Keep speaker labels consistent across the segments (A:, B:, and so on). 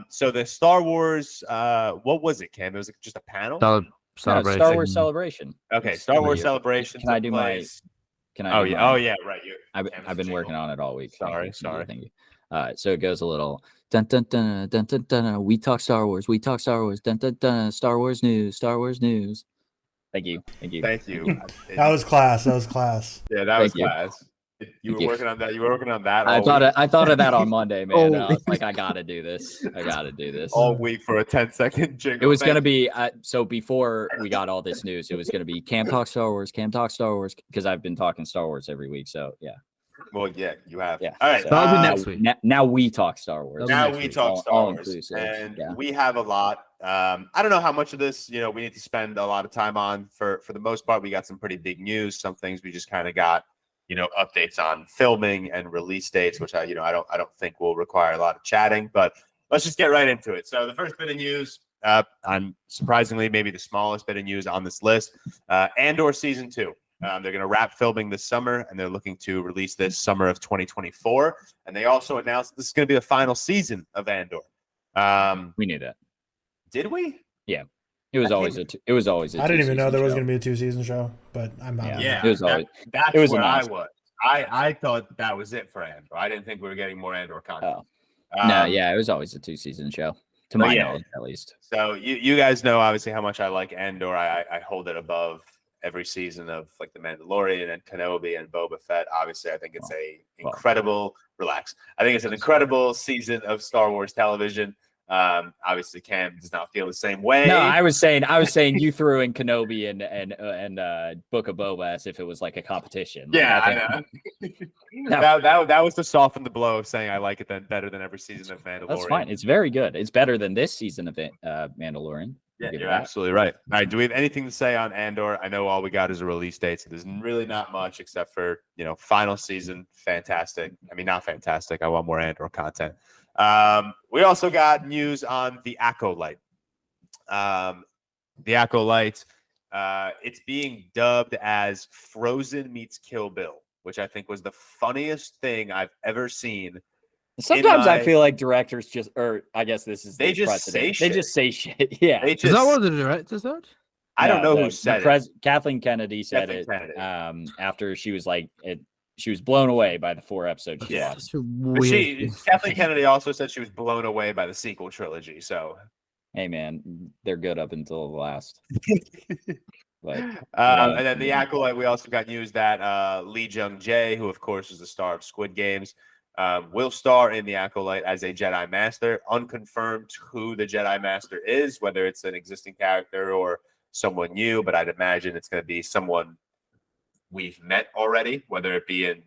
A: So the Star Wars, what was it, Cam? It was just a panel?
B: Celebration.
C: Star Wars Celebration.
A: Okay, Star Wars Celebration.
C: Can I do
A: place.
C: Can I?
A: Oh yeah. Oh yeah. Right.
C: I've been working on it all week.
A: Sorry.
C: Thank you. So it goes a little dun dun dun dun dun dun. We talk Star Wars. We talk Star Wars. Dun dun dun. Star Wars news. Star Wars news. Thank you.
D: That was class.
A: Yeah, that was class. You were working on that.
C: I thought of that on Monday, man. I was like, I gotta do this.
A: All week for a 10-second jingle.
C: It was gonna be so before we got all this news, it was gonna be Cam Talk Star Wars, because I've been talking Star Wars every week. So yeah.
A: Well, yeah, you have.
C: Yeah.
A: All right.
C: So,
B: that'll be next week.
C: Now we talk Star Wars.
A: Now we talk Star Wars, and we have a lot. I don't know how much of this, we need to spend a lot of time on. For the most part, we got some pretty big news. Some things we just kind of got, updates on filming and release dates, which I don't think will require a lot of chatting. But let's just get right into it. So the first bit of news, surprisingly, maybe the smallest bit of news on this list, Andor season 2. They're going to wrap filming this summer, and they're looking to release this summer of 2024. And they also announced this is going to be the final season of Andor.
C: We knew that.
A: Did we?
C: Yeah. It was always a
D: I didn't even know there was going to be a 2-season show, but I'm not.
A: Yeah,
C: it was always.
A: That's
C: it was
A: where I was. I thought that was it for Andor. I didn't think we were getting more Andor content.
C: It was always a 2-season show, to my knowledge, at least.
A: So you guys know obviously how much I like Andor. I hold it above every season of like The Mandalorian and Kenobi and Boba Fett. Obviously, I think it's incredible. Relax. I think it's an incredible season of Star Wars television. Obviously, Cam does not feel the same way.
C: No, I was saying you threw in Kenobi and Book of Boba as if it was like a competition.
A: I know. that was to soften the blow of saying I like it better than every season of Mandalorian.
C: That's fine. It's very good. It's better than this season of Mandalorian.
A: Yeah, you're absolutely right. All right, do we have anything to say on Andor? I know all we got is a release date, so there's really not much except for, final season, fantastic. I mean, not fantastic. I want more Andor content. We also got news on The Acolyte. The Acolyte, it's being dubbed as Frozen meets Kill Bill, which I think was the funniest thing I've ever seen.
C: Sometimes I feel like directors I guess this is
A: they just say shit.
C: They just say shit. Yeah.
B: Is that what the director said?
A: I don't know who said it.
C: Kathleen Kennedy said it. After she was like she was blown away by the 4 episodes she watched.
A: Kathleen Kennedy also said she was blown away by the sequel trilogy. So,
C: hey man, they're good up until the last.
A: And then The Acolyte, we also got news that Lee Jung-jae, who of course is the star of Squid Games, will star in The Acolyte as a Jedi Master. Unconfirmed who the Jedi Master is, whether it's an existing character or someone new, but I'd imagine it's going to be someone we've met already, whether it be in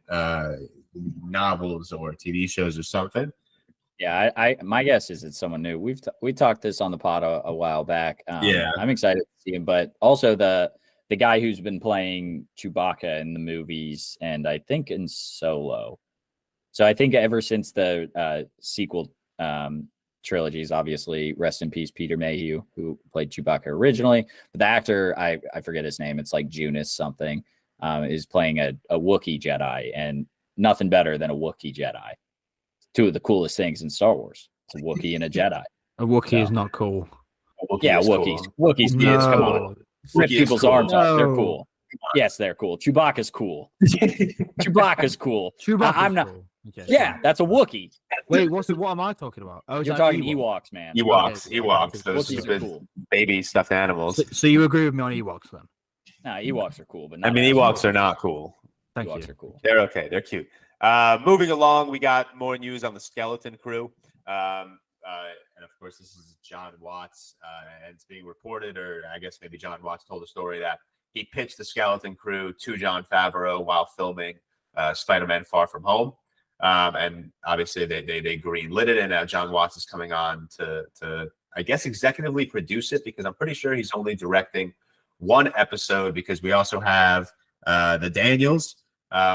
A: novels or TV shows or something.
C: Yeah, my guess is it's someone new. We talked this on the pod a while back. I'm excited to see him, but also the guy who's been playing Chewbacca in the movies and I think in Solo. So I think ever since the sequel trilogies, obviously, rest in peace, Peter Mayhew, who played Chewbacca originally. But the actor, I forget his name. It's like Junus something, is playing a Wookiee Jedi, and nothing better than a Wookiee Jedi. 2 of the coolest things in Star Wars. It's a Wookiee and a Jedi.
B: A Wookiee is not cool.
C: Wookiees. Wookiees is come on. Rip people's arms off. They're cool. Yes, they're cool. Chewbacca's cool. Chewbacca's cool. I'm not. Cool. Okay. Yeah, that's a Wookiee.
B: Wait, what am I talking about?
C: Oh, you're talking Ewoks, man.
A: Ewoks. Those stupid cool. Baby stuffed animals.
B: So you agree with me on Ewoks then?
C: Nah, Ewoks are cool, but
A: Ewoks are not cool.
C: Ewoks are cool.
A: They're okay. They're cute. Moving along, we got more news on the Skeleton Crew. And of course, this is John Watts, and it's being reported, or I guess maybe John Watts told a story that he pitched the Skeleton Crew to Jon Favreau while filming Spider-Man Far From Home. And obviously they green-lit it, and now John Watts is coming on to I guess executively produce it, because I'm pretty sure he's only directing 1 episode, because we also have the Daniels,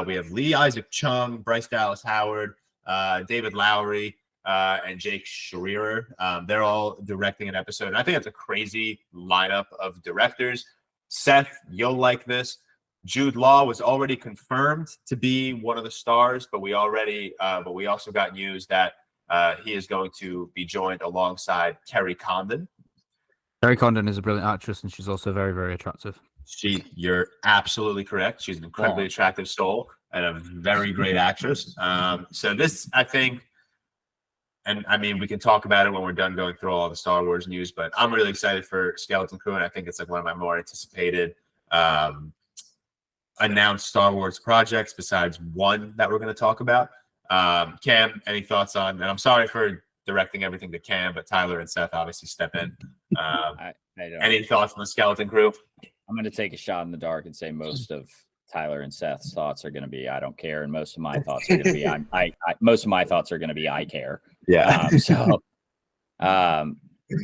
A: we have Lee Isaac Chung, Bryce Dallas Howard, David Lowery, and Jake Schreier. They're all directing an episode. And I think that's a crazy lineup of directors. Seth, you'll like this. Jude Law was already confirmed to be one of the stars, but we also got news that He is going to be joined alongside Kerry Condon.
B: Kerry Condon is a brilliant actress, and she's also very, very attractive.
A: You're absolutely correct. She's an incredibly attractive soul and a very great actress. So this, I think, and I mean, we can talk about it when we're done going through all the Star Wars news, but I'm really excited for Skeleton Crew, and I think it's like one of my more anticipated announced Star Wars projects besides one that we're going to talk about. Cam, any thoughts on, and I'm sorry for directing everything to Cam, but Tyler and Seth obviously step in.
C: I don't.
A: Any thoughts on the Skeleton Crew?
C: I'm going to take a shot in the dark and say most of Tyler and Seth's thoughts are going to be I don't care, and most of my thoughts are going to be most of my thoughts are going to be I care.
A: Yeah.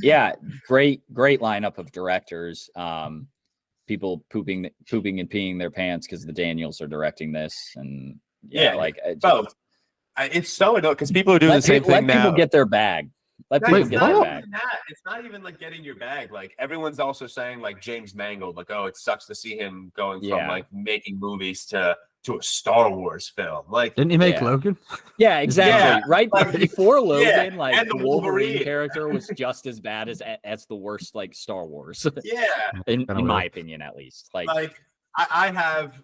C: Yeah, great lineup of directors. People pooping and peeing their pants because the Daniels are directing this, and
A: both. It's so annoying because people are doing the same thing now.
C: Let people get their bag. Let people get their bag.
A: It's not even like getting your bag. Like everyone's also saying like James Mangold, like, oh, it sucks to see him going from like making movies to a Star Wars film. Like,
B: didn't he make Logan?
C: Yeah, exactly. Yeah. Right before Logan, like
A: and
C: the Wolverine character was just as bad as the worst like Star Wars.
A: Yeah,
C: in my opinion, at least. Like
A: I have.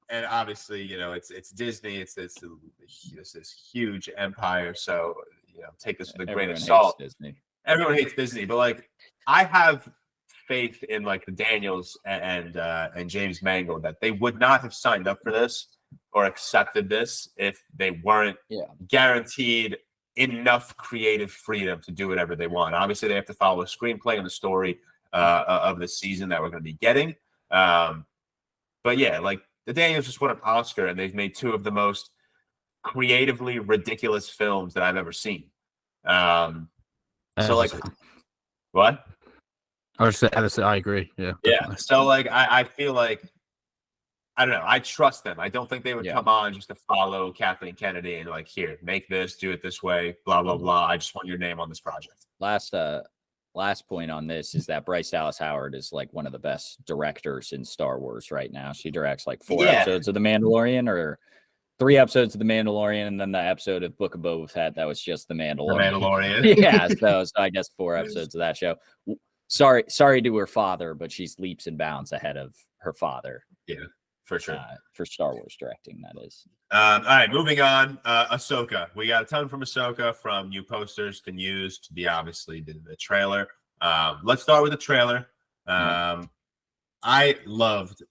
A: And obviously, it's Disney. It's this huge empire. So, take this with a grain of salt. Everyone hates Disney, but like, I have faith in like the Daniels and James Mangold that they would not have signed up for this or accepted this if they weren't guaranteed enough creative freedom to do whatever they want. Obviously, they have to follow a screenplay and the story of the season that we're going to be getting. But yeah, like. The Daniels just won an Oscar, and they've made two of the most creatively ridiculous films that I've ever seen. So, like, what?
B: I agree. Yeah.
A: Yeah. So, like, I feel like, I don't know. I trust them. I don't think they would come on just to follow Kathleen Kennedy and, like, here, make this, do it this way, blah, blah, blah. I just want your name on this project.
C: Last point on this is that Bryce Dallas Howard is like one of the best directors in Star Wars right now. She directs like 4 episodes of The Mandalorian or 3 episodes of The Mandalorian, and then the episode of Book of Boba Fett that was just The Mandalorian. Yeah, so I guess 4 episodes of that show. Sorry to her father, but she's leaps and bounds ahead of her father.
A: Yeah, for sure.
C: For Star Wars directing, that is.
A: All right, moving on. Ahsoka. We got a ton from Ahsoka, from new posters to news to the trailer. Let's start with the trailer. I loved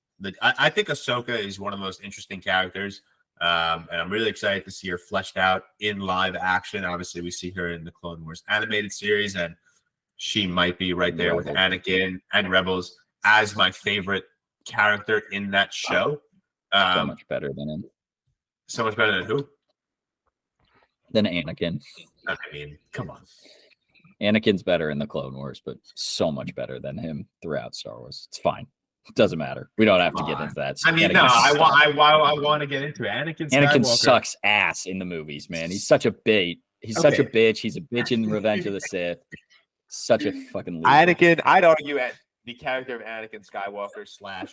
A: I think Ahsoka is one of the most interesting characters, and I'm really excited to see her fleshed out in live action. Obviously, we see her in the Clone Wars animated series, and she might be right there with Anakin and Rebels as my favorite character in that show.
C: So much better than him.
A: So much better than who?
C: Than Anakin.
A: I mean, come on.
C: Anakin's better in the Clone Wars, but so much better than him throughout Star Wars. It's fine. It doesn't matter. We don't have to get into that.
A: I mean, Anakin I want to get into it.
C: Anakin sucks ass in the movies, man. He's such a bait. He's such a bitch. He's a bitch in Revenge of the Sith. Such a fucking loser.
A: Anakin, I'd argue the character of Anakin Skywalker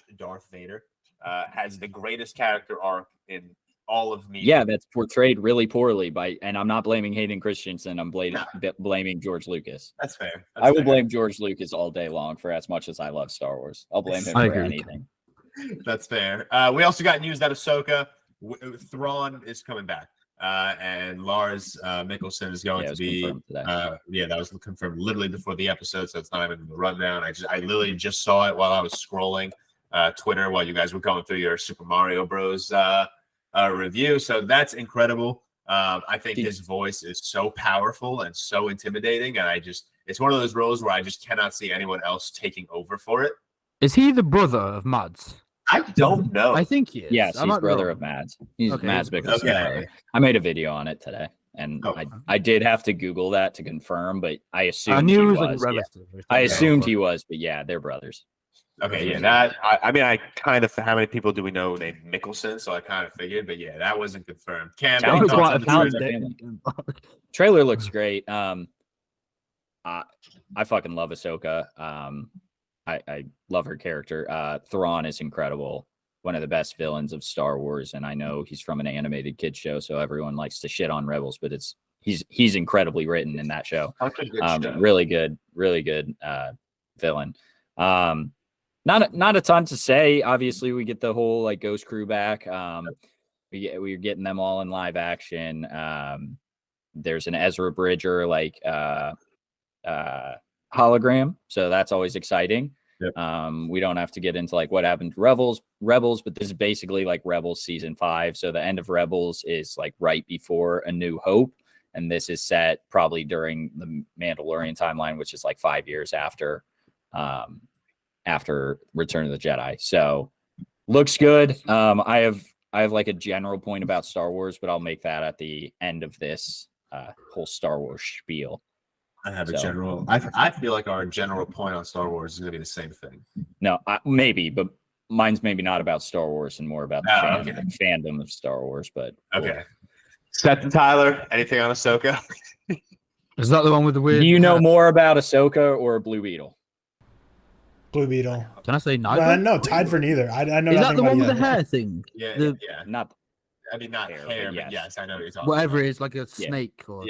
A: / Darth Vader has the greatest character arc in all of media.
C: Yeah, that's portrayed really poorly and I'm not blaming Hayden Christensen. I'm blaming George Lucas.
A: That's fair.
C: I will blame George Lucas all day long for as much as I love Star Wars. I'll blame him for anything.
A: That's fair. We also got news that Ahsoka, Thrawn is coming back. And Lars Mikkelsen is going to be that was confirmed literally before the episode, so it's not even in the rundown. I literally just saw it while I was scrolling Twitter while you guys were going through your Super Mario Bros review. So that's incredible. I think his voice is so powerful and so intimidating, and it's one of those roles where I just cannot see anyone else taking over for it.
B: Is he the brother of Mads?
A: I don't know.
B: I think he is.
C: Yes, he's brother of Mads. He's Mads Mikkelsen's brother. I made a video on it today, and I did have to Google that to confirm, but I assumed he was. I assumed he was, but yeah, they're brothers.
A: Okay, yeah, I kind of, how many people do we know named Mikkelsen? So I kind of figured, but yeah, that wasn't confirmed. Cam,
C: trailer looks great. I fucking love Ahsoka. I love her character. Thrawn is incredible. One of the best villains of Star Wars. And I know he's from an animated kid show, so everyone likes to shit on Rebels, but it's he's incredibly written in that show.
A: Show.
C: Really good villain. Not a ton to say. Obviously, we get the whole like Ghost Crew back. We're getting them all in live action. There's an Ezra Bridger like hologram, so that's always exciting.
A: Yep.
C: We don't have to get into like what happened to Rebels, but this is basically like Rebels season 5. So the end of Rebels is like right before A New Hope, and this is set probably during the Mandalorian timeline, which is like 5 years after Return of the Jedi. So looks good. I have like a general point about Star Wars, but I'll make that at the end of this whole Star Wars spiel.
A: I have a general. I feel like our general point on Star Wars is going to be the same thing.
C: No, maybe, but mine's maybe not about Star Wars and more about the fandom of Star Wars. But
A: okay, Seth and Tyler, anything on Ahsoka?
B: Is that the one with the weird?
C: Do you know more about Ahsoka or Blue Beetle?
D: Blue Beetle.
B: Can I say neither?
D: No, tied for neither. I know.
B: Is
D: nothing
B: that the
D: about
B: one with
D: either.
B: the hair thing?
A: Yeah.
C: Not.
A: I mean, not hair, but yes, I know what you're talking
B: Whatever
A: about.
B: it is, like a snake or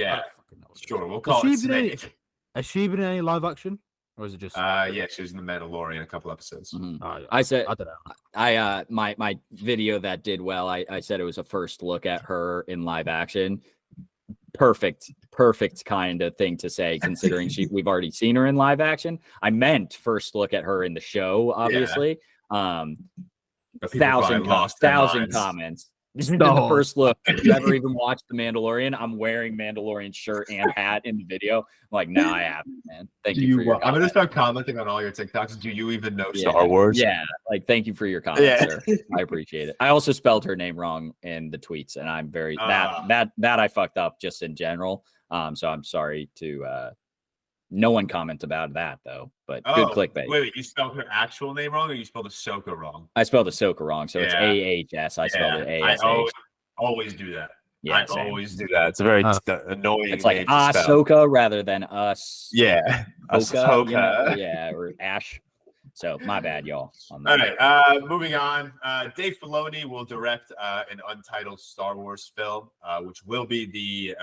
A: Sure, we'll call it Snake.
B: Has she been in any live action, or is it just?
A: Yeah, she was in the Mandalorian a couple episodes.
C: Mm-hmm.
B: I
C: don't know. My video that did well. I said it was a first look at her in live action. Perfect kind of thing to say, considering we've already seen her in live action. I meant first look at her in the show, obviously.
A: Yeah.
C: 1,000 comments. This is the first look. If you ever even watched The Mandalorian, I'm wearing Mandalorian shirt and hat in the video. I'm like, no, I haven't, man. Thank you for your
A: I'm going to start commenting on all your TikToks. Do you even know Star Wars?
C: Yeah. Like, thank you for your comments, sir. I appreciate it. I also spelled her name wrong in the tweets, and I'm very that I fucked up just in general. So I'm sorry to no one comment about that though, but good clickbait.
A: Wait, you spelled her actual name wrong, or you spelled Ahsoka wrong?
C: I spelled Ahsoka wrong, so it's AHS. I spelled it ASH.
A: I always do that.
C: Yeah,
A: I always do that. It's a very annoying.
C: It's like Ahsoka rather than us.
A: Yeah, Ahsoka.
C: You know? Yeah, or Ash. So my bad, y'all.
A: All right, moving on. Dave Filoni will direct an untitled Star Wars film, which will be the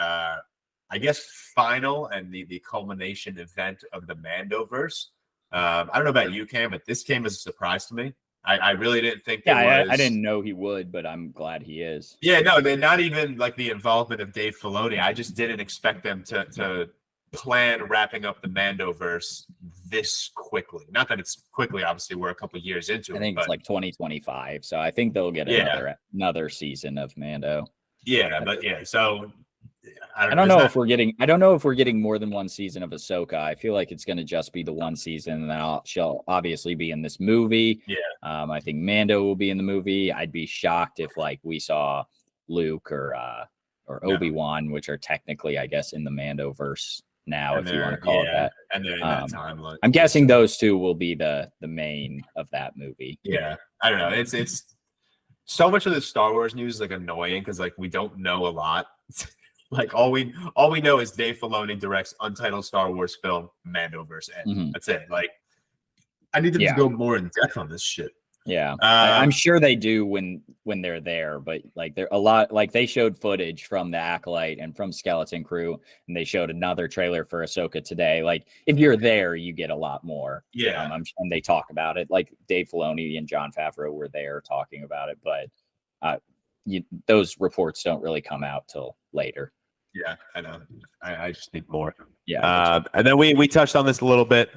A: I guess final and the culmination event of the Mandoverse. I don't know about you, Cam, but this came as a surprise to me. I really didn't think
C: I didn't know he would, but I'm glad he is.
A: Yeah, no, they're not even like the involvement of Dave Filoni. I just didn't expect them to plan wrapping up the Mandoverse this quickly. Not that it's quickly, obviously, we're a couple of years into it.
C: I think it's like 2025, so I think they'll get another season of Mando.
A: Yeah, but so
C: I don't know if we're getting more than one season of Ahsoka. I feel like it's going to just be the one season, and then she'll obviously be in this movie.
A: Yeah.
C: I think Mando will be in the movie. I'd be shocked if like we saw Luke or Obi-Wan, which are technically, I guess, in the Mandoverse now, if you want to call it that.
A: And they're in that timeline.
C: I'm guessing those two will be the main of that movie.
A: Yeah. I don't know. It's so much of the Star Wars news is like annoying because like we don't know a lot. Like all we know is Dave Filoni directs untitled Star Wars film Mandoverse, and that's it. Like I need them to go more in depth on this shit.
C: Yeah, I'm sure they do when they're there, but like they're a lot. Like they showed footage from the Acolyte and from Skeleton Crew, and they showed another trailer for Ahsoka today. Like if you're there, you get a lot more.
A: Yeah,
C: and they talk about it. Like Dave Filoni and Jon Favreau were there talking about it, but those reports don't really come out till later.
A: Yeah, I know. I just need more.
C: Yeah.
A: And then we touched on this a little bit.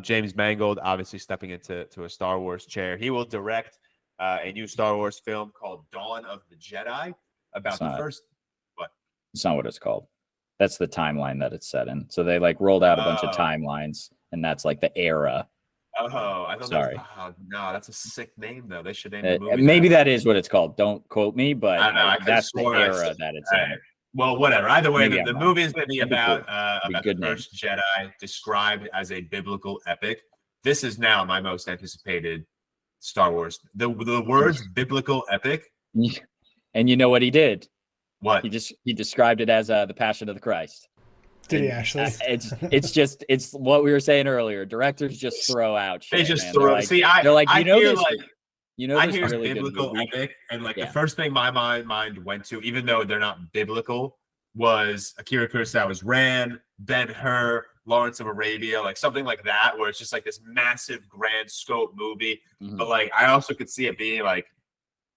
A: James Mangold obviously stepping into a Star Wars chair. He will direct a new Star Wars film called Dawn of the Jedi about the first. What?
C: It's not what it's called. That's the timeline that it's set in. So they like rolled out a bunch of timelines, and that's like the era.
A: Oh, I thought.
C: Sorry.
A: No, that's a sick name though. They should name the movie.
C: Maybe that is what it's called. Don't quote me, but that's the era that it's in.
A: Well, whatever. Either way, the movie is going to be about
C: the
A: first Jedi, described as a biblical epic. This is now my most anticipated Star Wars. The words "biblical epic,"
C: and you know what he did?
A: What
C: he described it as the Passion of the Christ.
D: Did he actually?
C: It's what we were saying earlier. Directors just throw out shit.
A: They just
C: man.
A: throw.
C: They're like,
A: I hear like.
C: I
A: hear
C: really
A: biblical epic, and like the first thing my mind went to, even though they're not biblical, was Akira Kurosawa's Ran, Ben-Hur, Lawrence of Arabia, like something like that, where it's just like this massive grand scope movie. But like I also could see it being like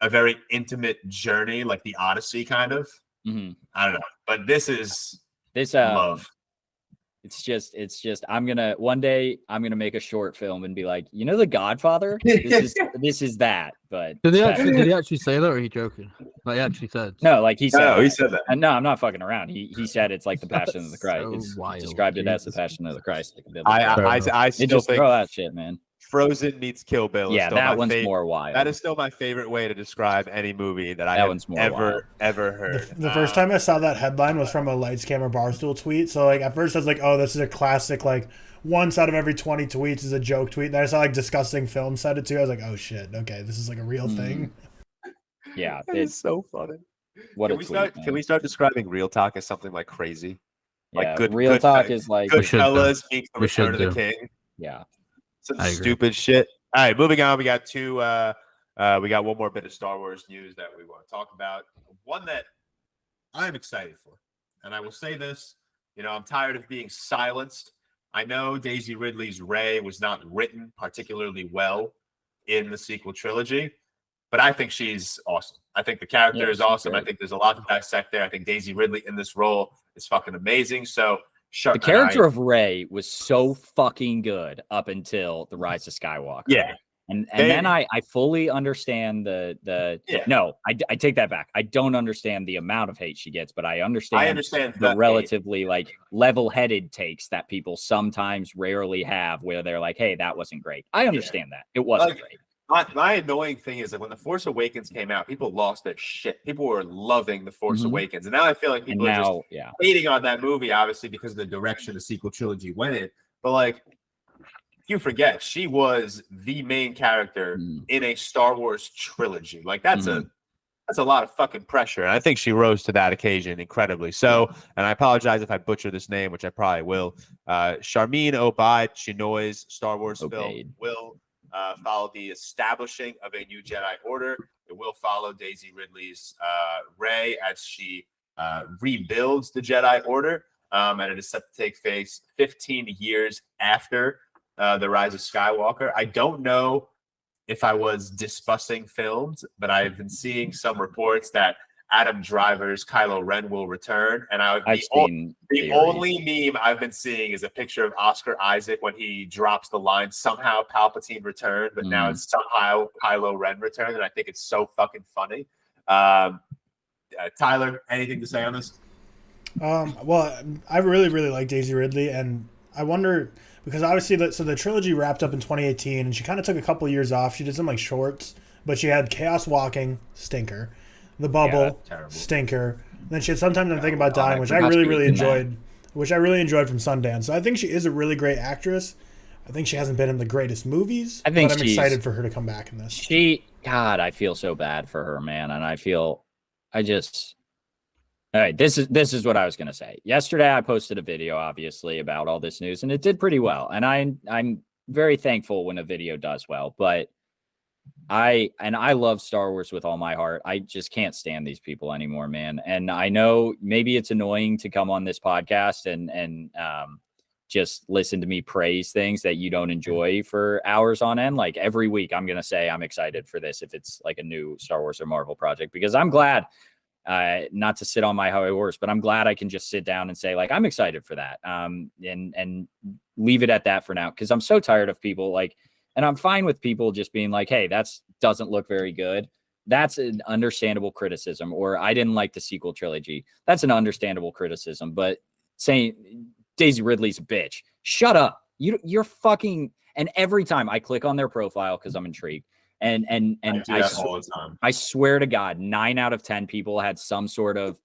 A: a very intimate journey, like the Odyssey kind of. I don't know. But this is love.
C: It's just one day I'm gonna make a short film and be like, The Godfather? This is that. But
B: did he actually say that, or are you joking? Like he actually said?
C: No, like he said.
A: No, he said that.
C: And no, I'm not fucking around. He said it's like the Passion of the Christ.
B: So
C: Described it as the Passion of the Christ. Like
A: I still
C: just
A: think
C: throw that shit, man.
A: Frozen meets Kill Bill.
C: Yeah, that one's more wild.
A: That is still my favorite way to describe any movie that I have ever heard.
D: The first time I saw that headline was from a Lights Camera Barstool tweet. So like at first I was like, oh, this is a classic. Like once out of every 20 tweets is a joke tweet. And then I saw like Disgusting Film said it too. I was like, oh shit, okay, this is like a real thing.
C: Yeah,
A: it's so funny.
C: Can
A: we start describing ReelTok as something like crazy?
C: Like ReelTok is like
A: Goodfellas meets The Return of the King.
C: Yeah.
A: Some stupid shit. All right, moving on. We got we got one more bit of Star Wars news that we want to talk about. One that I'm excited for. And I will say this, I'm tired of being silenced. I know Daisy Ridley's Rey was not written particularly well in the sequel trilogy, but I think she's awesome. I think the character is awesome. Great. I think there's a lot to dissect there. I think Daisy Ridley in this role is fucking amazing. So
C: the character of Rey was so fucking good up until The Rise of Skywalker.
A: Yeah.
C: And then I fully understand no, I take that back. I don't understand the amount of hate she gets, but I understand the relatively like level-headed takes that people sometimes rarely have where they're like, hey, that wasn't great. I understand that. It wasn't great.
A: My annoying thing is that when The Force Awakens came out, people lost their shit. People were loving The Force Awakens. And now I feel like people are just hating on that movie, obviously, because of the direction the sequel trilogy went in. But like, you forget, she was the main character in a Star Wars trilogy. Like, that's a lot of fucking pressure. And I think she rose to that occasion incredibly. So, and I apologize if I butcher this name, which I probably will. Sharmeen Obaid-Chinoy's Star Wars film will follow the establishing of a new Jedi Order. It will follow Daisy Ridley's Rey as she rebuilds the Jedi Order. And it is set to take place 15 years after The Rise of Skywalker. I don't know if I was discussing films, but I've been seeing some reports that Adam Driver's Kylo Ren will return. And the only meme I've been seeing is a picture of Oscar Isaac when he drops the line, somehow Palpatine returned, but now it's somehow Kylo Ren returned. And I think it's so fucking funny. Tyler, anything to say on this?
D: Well, I really, really like Daisy Ridley. And I wonder, because obviously the trilogy wrapped up in 2018 and she kind of took a couple of years off. She did some like shorts, but she had Chaos Walking, stinker. The Bubble, stinker. And then she had Sometimes I'm Thinking About Dying, which I really enjoyed. Which I really enjoyed from Sundance. So I think she is a really great actress. I think she hasn't been in the greatest movies, but I'm excited for her to come back in this.
C: God, I feel so bad for her, man, and all right, this is what I was gonna say. Yesterday, I posted a video, obviously, about all this news, and it did pretty well. And I'm very thankful when a video does well, but I love Star Wars with all my heart. I just can't stand these people anymore, man. And I know maybe it's annoying to come on this podcast and just listen to me praise things that you don't enjoy for hours on end. Like every week, I'm going to say I'm excited for this if it's like a new Star Wars or Marvel project, because I'm glad not to sit on my high horse, but I'm glad I can just sit down and say like, I'm excited for that and leave it at that for now. Cause I'm so tired of people like, and I'm fine with people just being like, hey, doesn't look very good. That's an understandable criticism. Or I didn't like the sequel trilogy. That's an understandable criticism. But saying Daisy Ridley's a bitch, shut up. You're fucking. And every time I click on their profile because I'm intrigued, and
A: all the time.
C: I swear to God, 9 out of 10 people had some sort of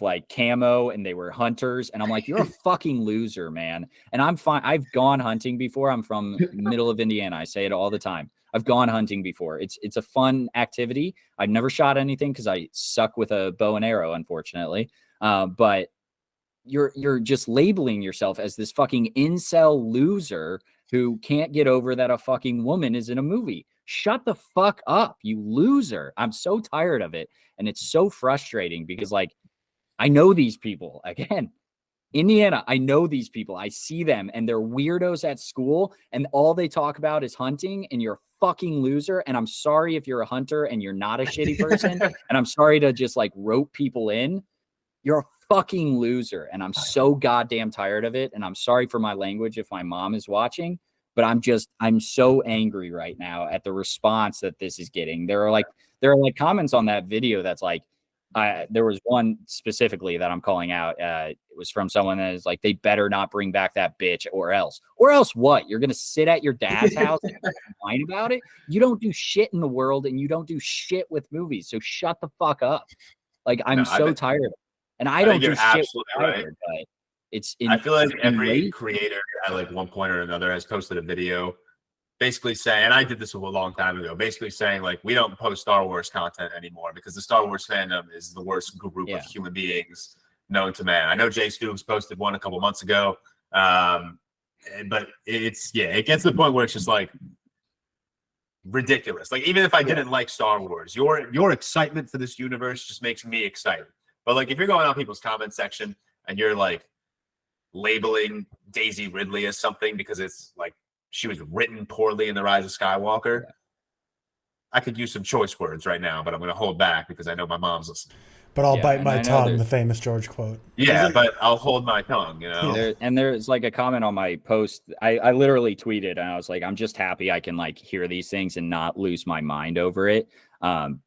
C: like camo and they were hunters. And I'm like, you're a fucking loser, man. And I'm fine. I've gone hunting before. I'm from the middle of Indiana. I say it all the time. I've gone hunting before. It's a fun activity. I've never shot anything because I suck with a bow and arrow, unfortunately. But you're just labeling yourself as this fucking incel loser who can't get over that a fucking woman is in a movie. shut the fuck up, you loser. I'm so tired of it. And it's so frustrating because, like, I know these people. Again, Indiana, I know these people. I see them and they're weirdos at school and all they talk about is hunting, and you're a fucking loser. And I'm sorry if you're a hunter and you're not a shitty person. And I'm sorry to just like rope people in. You're a fucking loser. And I'm so goddamn tired of it. And I'm sorry for my language if my mom is watching, but I'm so angry right now at the response that this is getting. There are like comments on that video that's like, there was one specifically that I'm calling out. It was from someone that is like, they better not bring back that bitch or else what? You're going to sit at your dad's house and whine about it? You don't do shit in the world and you don't do shit with movies. So shut the fuck up. Like, I'm so tired of it. And I don't do shit either, but I
A: feel like every creator at like one point or another has posted a video basically saying, and I did this a long time ago, basically saying like, we don't post Star Wars content anymore because the Star Wars fandom is the worst group of human beings known to man. I know Jay Scoobs posted one a couple months ago, but it gets to the point where it's just like ridiculous. Like, even if I didn't like Star Wars, your excitement for this universe just makes me excited. But like, if you're going on people's comment section and you're like labeling Daisy Ridley as something because it's like she was written poorly in The Rise of Skywalker, I could use some choice words right now, but I'm going to hold back because I know my mom's listening.
D: But I'll bite my tongue, the famous George quote.
A: Yeah, but I'll hold my tongue, you know?
C: There's like a comment on my post. I literally tweeted and I was like, I'm just happy I can like hear these things and not lose my mind over it.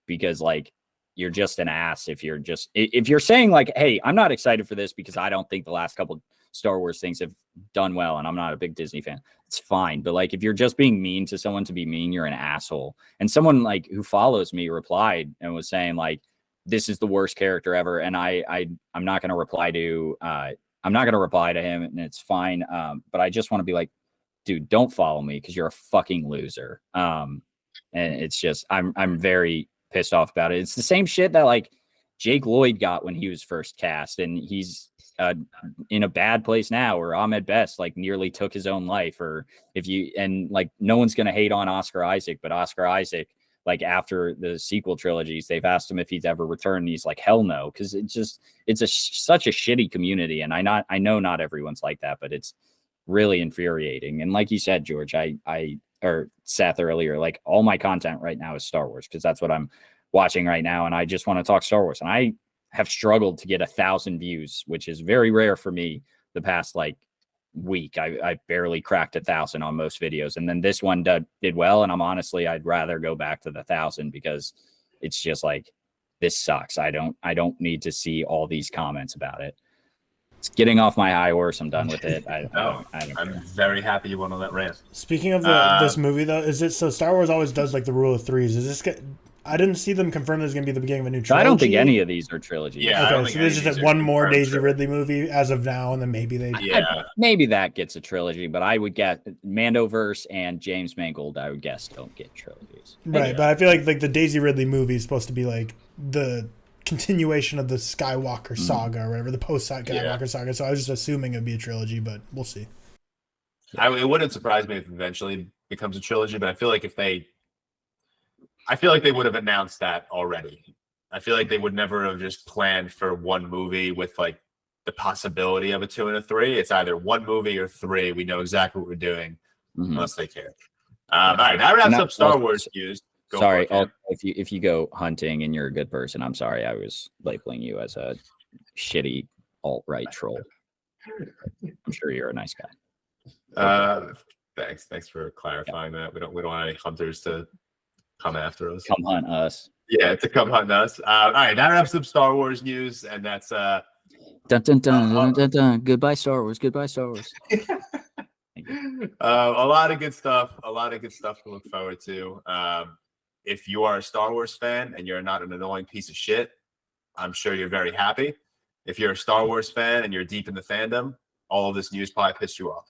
C: Because like, you're just an ass if you're saying like, hey, I'm not excited for this because I don't think the last couple Star Wars things have done well and I'm not a big Disney fan. It's fine. But like, if you're just being mean to someone to be mean, you're an asshole. And someone like who follows me replied and was saying like, this is the worst character ever. And I'm not going to reply to him and it's fine. But I just want to be like, dude, don't follow me because you're a fucking loser. And it's just, I'm very pissed off about it. It's the same shit that like Jake Lloyd got when he was first cast, and he's in a bad place now, or Ahmed Best like nearly took his own life, or like no one's gonna hate on Oscar Isaac, but Oscar Isaac, like after the sequel trilogies, they've asked him if he's ever returned, and he's like, hell no, because such a shitty community, and I know not everyone's like that, but it's really infuriating. And like you said, George, or Seth earlier, like all my content right now is Star Wars because that's what I'm watching right now. And I just want to talk Star Wars. And I have struggled to get 1,000 views, which is very rare for me the past like week. I barely cracked 1,000 on most videos. And then this one did well. And I'd rather go back to the 1,000 because it's just like, this sucks. I don't need to see all these comments about it. It's getting off my high horse. I'm done with it.
A: I'm very happy you went on that rant.
D: Speaking of this movie, though, so Star Wars always does like the rule of threes. I didn't see them confirm there's going to be the beginning of a new trilogy.
C: I don't think any of these are trilogies.
D: Yeah. Okay, so there's just one more Daisy Ridley movie as of now, and then maybe they.
A: Yeah.
C: Maybe that gets a trilogy, but I would guess Mandoverse and James Mangold, I would guess, don't get trilogies.
D: Right, but I feel like the Daisy Ridley movie is supposed to be like the continuation of the Skywalker saga or whatever, the post-Skywalker saga. So I was just assuming it'd be a trilogy, but we'll see.
A: It wouldn't surprise me if it eventually becomes a trilogy, but I feel like they would have announced that already. I feel like they would never have just planned for one movie with like the possibility of a 2 and a 3. It's either one movie or 3. We know exactly what we're doing, unless they care. All right, that wraps up Star Wars news.
C: Sorry, if you go hunting and you're a good person, I'm sorry I was labeling you as a shitty alt-right troll. I'm sure you're a nice guy.
A: Thanks for clarifying that. We don't want any hunters to come after us.
C: Come hunt us.
A: Yeah, to come hunt us. All right, that wraps up Star Wars news, and that's
C: dun dun dun dun dun dun. Goodbye, Star Wars. Goodbye, Star Wars.
A: A lot of good stuff. A lot of good stuff to look forward to. If you are a Star Wars fan and you're not an annoying piece of shit, I'm sure you're very happy. If you're a Star Wars fan and you're deep in the fandom, all of this news probably pissed you off.